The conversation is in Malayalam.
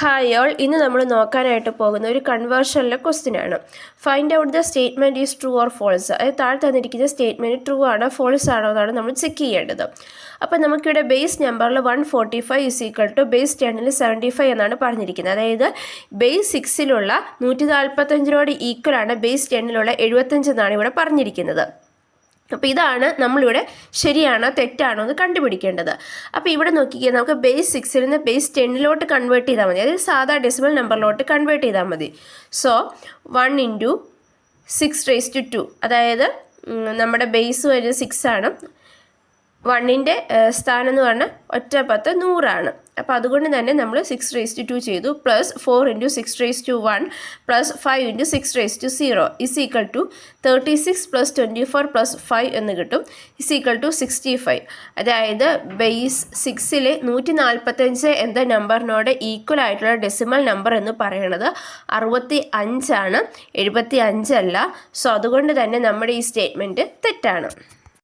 ഹായ് ഓൾ, ഇന്ന് നമ്മൾ നോക്കാനായിട്ട് പോകുന്ന ഒരു കൺവേർഷനിലെ ക്വസ്റ്റ്യൻ ആണ്. Find out the statement is true or false. അത് താഴെ തന്നിരിക്കുന്ന സ്റ്റേറ്റ്മെൻറ്റ് ട്രൂ ആണോ ഫോൾസ് ആണോ എന്നാണ് നമ്മൾ ചെക്ക് ചെയ്യേണ്ടത്. അപ്പോൾ നമുക്കിവിടെ ബേസ് നമ്പറിൽ 145 ഈസ് ഈക്വൽ ടു ബേസ് 10ൽ 75 എന്നാണ് പറഞ്ഞിരിക്കുന്നത്. അതായത് ബേസ് 6ലുള്ള 145 ഈക്വലാണ് ബേസ് 10ലുള്ള 75 എന്നാണ് ഇവിടെ പറഞ്ഞിരിക്കുന്നത്. അപ്പോൾ ഇതാണ് നമ്മളിവിടെ ശരിയാണോ തെറ്റാണോ എന്ന് കണ്ടുപിടിക്കേണ്ടത്. അപ്പോൾ ഇവിടെ നോക്കിക്കുക, നമുക്ക് ബേസ് 6ൽ നിന്ന് ബേസ് 10ലോട്ട് കൺവേർട്ട് ചെയ്താൽ മതി. അതായത് സാധാ ഡെസിമൽ നമ്പറിലോട്ട് കൺവേർട്ട് ചെയ്താൽ മതി. സോ 1 × 6⁻², അതായത് നമ്മുടെ ബേസ് വരുന്നത് 6 ആണ്. 1ൻ്റെ സ്ഥാനം എന്ന് പറഞ്ഞാൽ ഒറ്റ 10 100 അപ്പോൾ അതുകൊണ്ട് തന്നെ നമ്മൾ 6⁻² ചെയ്തു. Plus 4 × 6⁻1 plus 5 × 6⁻0 is equal to 36 + 24 + 5 എന്ന് കിട്ടും. Is equal to 65. അതായത് ബേസ് 6ൽ 145 എന്ന നമ്പറിനോട് ഈക്വൽ ആയിട്ടുള്ള ഡെസിമൽ നമ്പർ എന്ന് പറയുന്നത് 65 ആണ്, 75 അല്ല. സോ അതുകൊണ്ട് തന്നെ നമ്മുടെ ഈ സ്റ്റേറ്റ്മെൻറ്റ് തെറ്റാണ്.